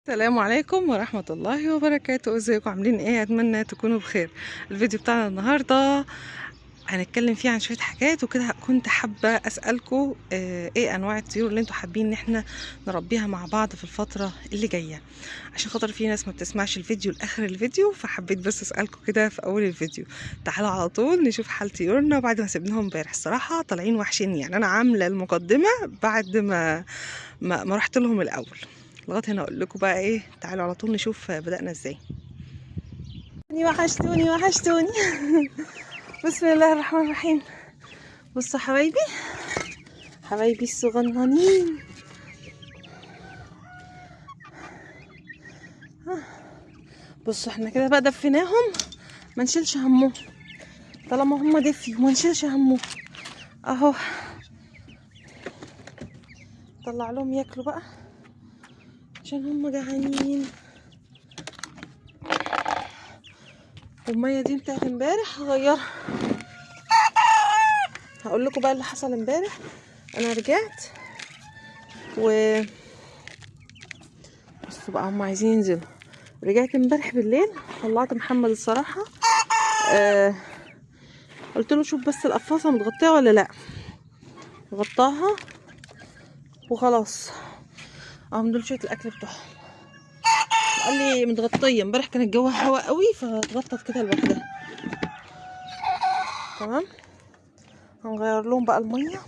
السلام عليكم ورحمة الله وبركاته. ازيكم عاملين ايه؟ اتمنى تكونوا بخير. الفيديو بتاعنا النهاردة هنتكلم فيه عن شوية حاجات وكده. كنت حابة اسألكم ايه انواع الطيور اللي انتوا حابين ان احنا نربيها مع بعض في الفترة اللي جاية، عشان خاطر في ناس ما بتسمعش الفيديو لاخر الفيديو، فحبيت بس اسألكم كده في اول الفيديو. تعالوا على طول نشوف حال طيورنا بعد ما سيبناهم امبارح. الصراحة طالعين وحشين، يعني انا عاملة المقدمة بعد ما رحت لهم الاول. لغايه هنا اقول لكم بقى ايه. تعالوا على طول نشوف بدأنا ازاي. وحشتوني وحشتوني. بسم الله الرحمن الرحيم. بصوا حبايبي، حبايبي الصغننين. بصوا احنا كده بقى دفيناهم، ما نشيلش همهم طالما هم دفي، وما نشيلش همهم اهو. طلع لهم ياكلوا بقى عشان هم جعانين. والميه دي بتاعت امبارح هغيرها. هقول لكم بقى اللي حصل امبارح. انا رجعت و بصوا بقى هم عايزين ينزلوا. رجعت امبارح بالليل، طلعت محمد الصراحه. قلت له شوف بس القفاصه متغطيه ولا لا. غطاها وخلاص. اهم دول شويه الاكل بتوعهم. قال لي متغطيه. امبارح كان الجو هوا قوي فاتغطت كده لوحدها. تمام. هنغير لهم بقى الميه.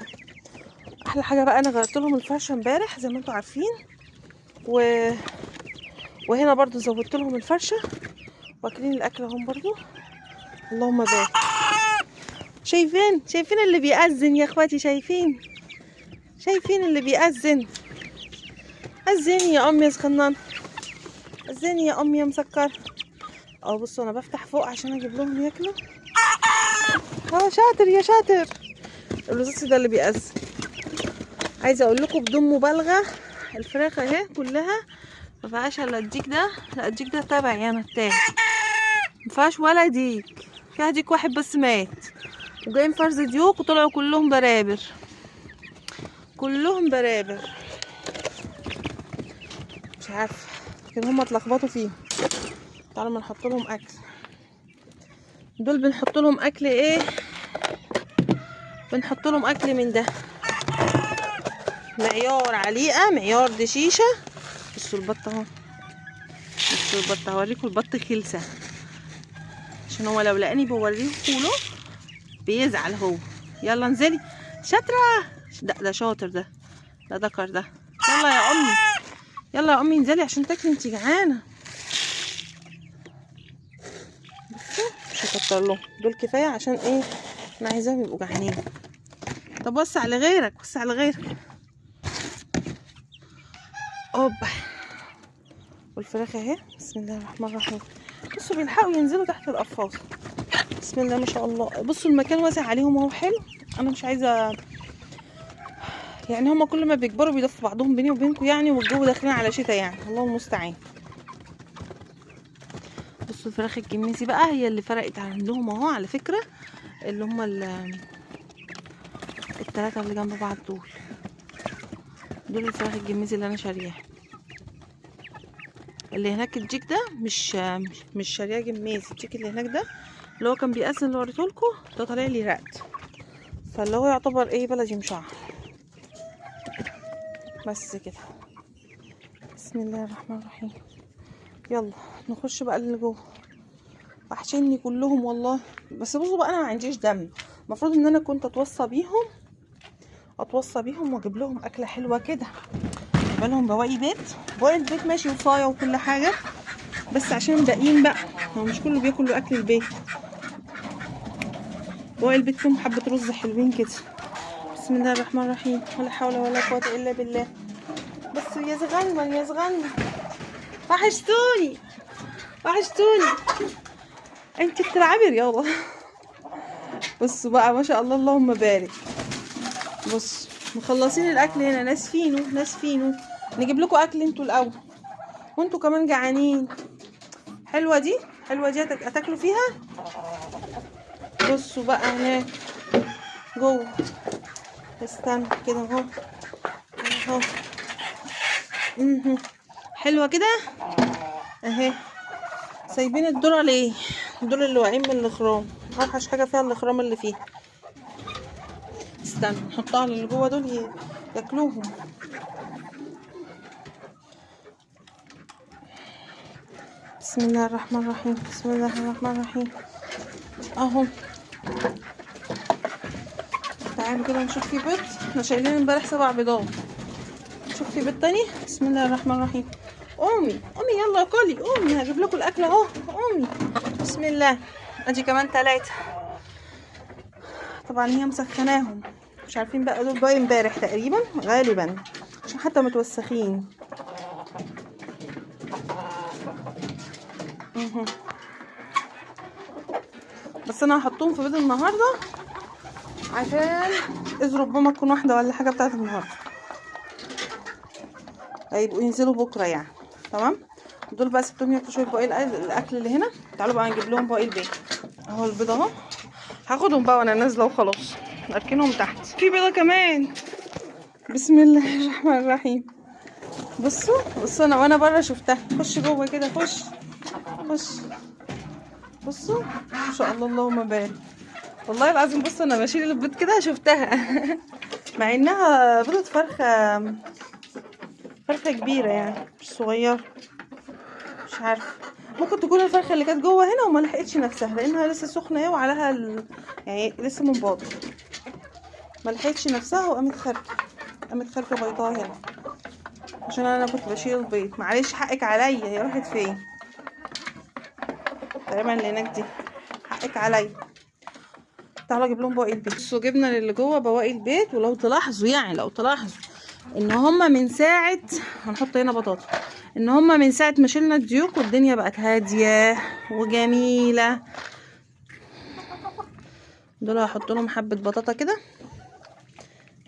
احلى حاجه بقى انا غيرت لهم الفرشه امبارح زي ما انتم عارفين، وهنا برضو زودت لهم الفرشه، واكلين الاكل اهم برضو. اللهم بارك. شايفين اللي بيأذن يا اخواتي؟ شايفين اللي بيأذن؟ أذني يا امي يا صغنن، أذني يا امي يا مسكر. اه بصوا انا بفتح فوق عشان اجيب لهم ياكلوا. شاطر يا شاطر. الرصاصي ده اللي بيأذن. عايزه اقول لكم بدون مبالغه، الفراخ اهي كلها ما فيهاش الا الديك ده. لا الديك ده تبعي انا بتاعي، ما فيهاش ولا ديك. فيها ديك واحد بس مات، وجايين فرز ديوك وطلعوا كلهم برابر، كلهم برابر. مش عارفه لكن هما اتلخبطوا فيه. تعالوا ما نحط لهم اكل. دول بنحط لهم اكل ايه؟ بنحط لهم اكل من ده، معيار عليقه، معيار دشيشه. بصوا البط اهو، بصوا البط. هوريكم البط خلسه عشان هو لو لقاني بوريه كوله بيزعل هو. يلا انزلي شاطره. ده شاطر. ده ذكر ده. يلا يا امي، يلا يا امي انزلي عشان تاكلي، انتي جعانه. بصوا مش هكتر لهم، دول كفايه. عشان ايه؟ انا عايزاهم يبقوا جعانين. طب بص على غيرك، بص على غيرك. اوبا. والفراخ اهي. بسم الله الرحمن الرحيم. بصوا بيلحقوا ينزلوا تحت القفاصه. بسم الله ما شاء الله. بصوا المكان واسع عليهم اهو، حلو. انا مش عايزه يعني، هما كل ما بيكبروا بيدفوا بعضهم بيني وبينكم يعني، والجو داخلين على شتاء يعني، الله المستعان. بصوا الفراخ الجميزي بقى هي اللي فرقت عندهم اهو على فكره. اللي هما التلاتة اللي جنب بعض دول الفراخ الجميزي اللي انا شارياها. اللي هناك الجيك ده مش شارياه جميزي. الجيك اللي هناك ده اللي هو كان بيأذن اللي وريتهولكوا ده، طالع لي رقد، فاللي هو يعتبر ايه، بلدي مشعر. بس كده. بسم الله الرحمن الرحيم. يلا نخش بقى اللي جوه. وحشني كلهم والله. بس بصوا بقى انا ما عنديش دم. المفروض ان انا كنت اتوصى بيهم واجيب لهم اكله حلوه كده. جايبه لهم بواقي البيت ماشي وصايه وكل حاجه، بس عشان باقيين بقى، هو مش كله بياكل له اكل البيت. بواقي البيت فيهم حبه رز حلوين كده. بسم الله الرحمن الرحيم. ولا حول ولا قوه الا بالله. بس يا صغنن يا صغنن، وحشتوني انت بتلعبي رياضه. بصوا بقى ما شاء الله اللهم بارك. بص مخلصين الاكل هنا، ناس فينو. نجيب لكم اكل انتوا الاول، وانتوا كمان جعانين. حلوه دي هتاكلوا فيها. بصوا بقى هناك جوه. استنى كده اهو. حلوه كده اهي. سايبين الذره ليه؟ دول اللي واقعين من الاخرام، اوحش حاجه فيها الاخرام اللي فيها. استنى نحطها اللي جوه دول ياكلوهم. بسم الله الرحمن الرحيم، بسم الله الرحمن الرحيم اهو. تعالوا كده نشوف في بيض، احنا شايلين امبارح 7 بيضات. نشوف في بيض تاني. بسم الله الرحمن الرحيم. قومي قومي يلا كلي، قومي هجيب لكم الاكل اهو، قومي. بسم الله. ادي كمان 3. طبعا هي مسخناهم، مش عارفين بقى دول باقي امبارح تقريبا غالبا، عشان حتى متوسخين. بس انا هحطهم في بيض النهارده عشان اذا ربما تكون واحده ولا حاجه بتاعت النهارده، هيبقوا ينزلوا بكره يعني. تمام. دول بقى سبتهم ياكلوا شويه باقي الاكل اللي هنا. تعالوا بقى نجيب لهم باقي البيض اهو. البيض اهو، هاخدهم بقى وانا نازله وخلاص، اركنهم تحت. في بيضه كمان. بسم الله الرحمن الرحيم. بصوا انا وانا بره شفتها. خش جوه كده، خش. بصوا ما شاء الله اللهم بارك. والله العظيم بصوا انا بشيل البيض كده شفتها مع انها بيضة فرخة كبيرة يعني مش صغيرة. مش عارفة، ممكن تكون الفرخة اللي كانت جوه هنا وما لحقتش نفسها لانها لسه سخنة اهي وعليها يعني لسه منباضة، ما لحقتش نفسها وقامت خارجة بيضاها هنا عشان انا كنت بشيل البيض. معلش حقك عليا. هي راحت فين؟ تقريبا اللي هناك دي. حقك عليا. تعالوا اجيب لهم بواقي البيت. بصوا جبنا اللي جوه بواقي البيت. ولو تلاحظوا ان هما من ساعه هنحط هنا بطاطا، ان هما من ساعه ما شلنا الديوك والدنيا بقت هاديه وجميله. دول هحط لهم حبه بطاطا كده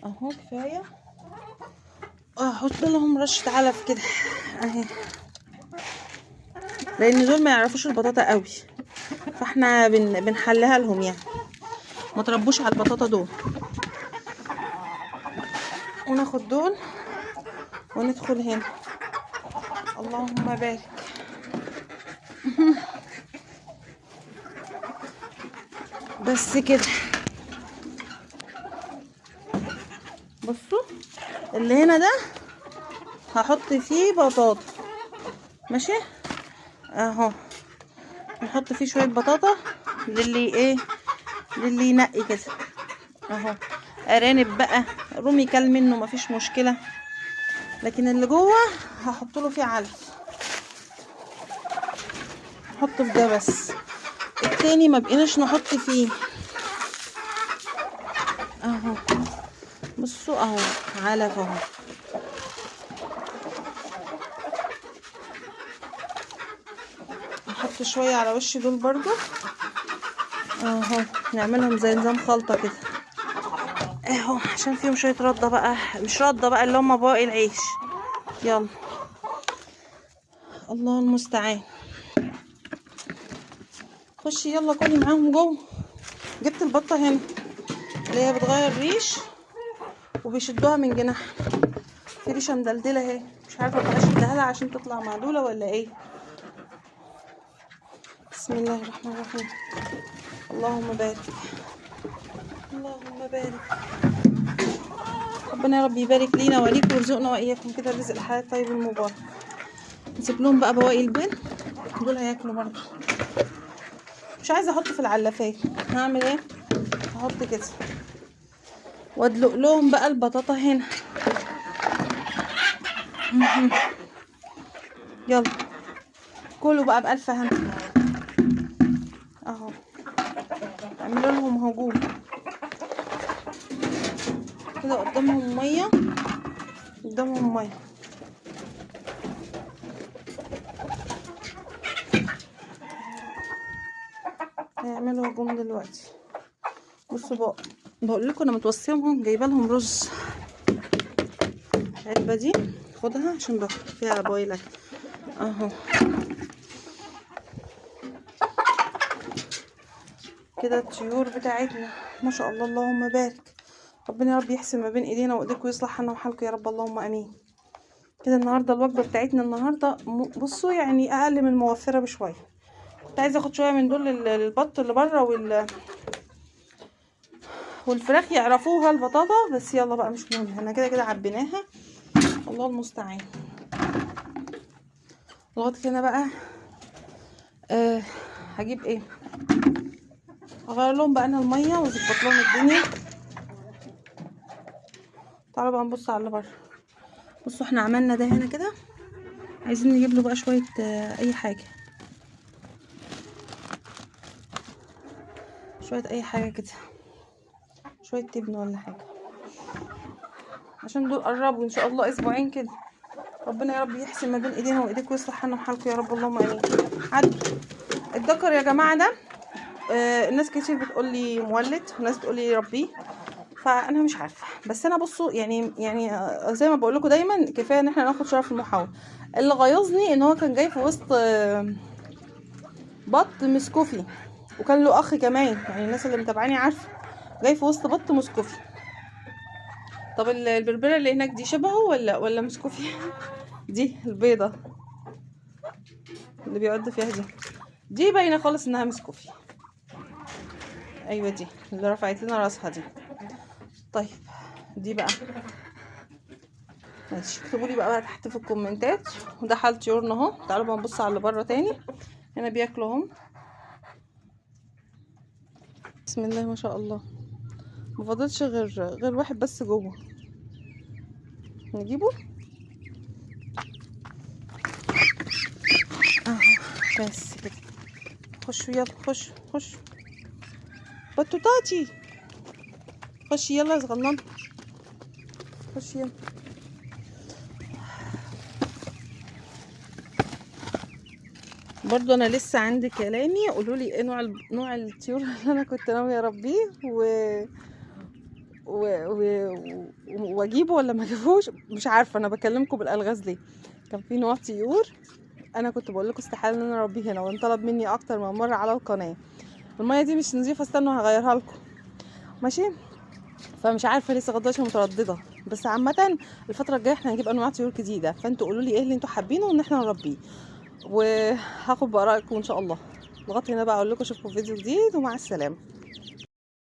اهو كفايه. هحط لهم رشه علف كده اهي، لان دول ما يعرفوش البطاطا قوي، فاحنا بنحلها لهم يعني، ما تربوش على البطاطا دول. وناخد دول وندخل هنا. اللهم بارك. بس كده. بصوا اللي هنا ده هحط فيه بطاطا ماشي اهو. نحط فيه شويه بطاطا للي ينقي كده اهو. ارانب بقى رومي كل منه مفيش مشكله، لكن اللي جوه هحط له فيه علف. نحط في ده بس، التاني ما بقيناش نحط فيه اهو. بصوا اهو علف اهو. نحط شويه على وش دول برضو اهو، نعملهم زي نظام خلطه كده اهو، عشان فيهم شويه رده بقى، مش رده بقى اللي هم بواقي العيش. يلا الله المستعان. خشي يلا كلي معاهم جوه. جبت البطه هنا اللي هي بتغير ريش وبيشدوها من جناحها، في ريشه مدلدله اهي، مش عارفه بقى اشدها لها عشان تطلع معدوله ولا ايه. بسم الله الرحمن الرحيم. اللهم بارك، اللهم بارك. ربنا يا رب يبارك لينا وليكم ويرزقنا واياكم كده الرزق الحلال الطيب المبارك. نسيب لهم بقى بواقي البيض، دول هياكلوا برضه. مش عايزه احط في العلافات، هعمل ايه؟ هحط كده وادلق لهم بقى البطاطا هنا. يلا كلوا بقى بألف هنا اهو. اعملوا لهم هجوم كده قدامهم ميه، قدامهم ميه. هيعملوا هجوم دلوقتي. بصوا بقى بقول لكم انا متوصيهم جايبه لهم رز. العلبه دي خدها عشان بحط فيها بويلة اهو كده. الطيور بتاعتنا ما شاء الله اللهم بارك. ربنا يا رب يحسن ما بين ايدينا وايديكم ويصلح حالنا وحالكم يا رب اللهم امين. كده النهارده الوجبه بتاعتنا النهارده بصوا يعني اقل من موفره بشويه. كنت عايزه اخد شويه من دول البط اللي بره والفراخ يعرفوها البطاطا، بس يلا بقى مش مهم، احنا كده كده عبيناها، الله المستعان. لغايه كده بقى هجيب ايه، اغير لهم بقى انا الميه واظبط لهم الدنيا. تعالوا بقى نبص على اللي بره. بصوا احنا عملنا ده هنا كده، عايزين نجيب له بقى شويه اي حاجه، شويه اي حاجه كده، شويه تبن ولا حاجه، عشان دول قربوا ان شاء الله اسبوعين كده. ربنا يا رب يحسن ما بين ايدينا وايديكم ويصلح حالنا وحالكم يا رب، اللهم امين. عدوا الدكر يا جماعه ده الناس كتير بتقول لي مولد وناس بتقول لي ربيه، فانا مش عارفه، بس انا بصوا يعني زي ما بقول لكم دايما كفايه ان احنا ناخد شرف المحاوله. اللي غيظني ان هو كان جاي في وسط بط مسكوفي، وكان له اخ كمان، يعني الناس اللي متابعاني عارفه جاي في وسط بط مسكوفي. طب البربره اللي هناك دي شبهه ولا مسكوفي؟ دي البيضه اللي بيقعد فيها دي باينه خالص انها مسكوفي. ايوه دي اللي رفعت لنا راسها دي. طيب دي بقى ماشي، اكتبوا لي بقى تحت في الكومنتات. وده حال طيورنا اهو. تعالوا بقى نبص على اللي بره تاني. هنا بياكلوا اهم، بسم الله ما شاء الله. مفضلش غير واحد بس جوه، نجيبه اهو بس كده. خشوا يلا، خش بطوطاتي، خشي يلا يا صغننه، خشي يلا. برضو انا لسه عندي كلامي، قولوا لي ايه نوع الطيور اللي انا كنت ناويه اربيه واجيبه ولا ما اجيبوش، مش عارفه. انا بكلمكم بالالغاز ليه؟ كان في نوع طيور انا كنت بقول لكم استحاله ان انا اربيه هنا، وانطلب مني اكتر من مره على القناه. الميه دي مش نظيفه، استنوا هغيرها لكم ماشي. فمش عارفه لسه غداش متردده، بس عامه الفتره الجايه احنا هنجيب انواع طيور جديده، فانتوا قولوا لي ايه اللي انتوا حابينه ان احنا نربيه، وهاخد بارائكم ان شاء الله. لغايه هنا بقى اقول لكم اشوفكم في فيديو جديد، ومع السلامه.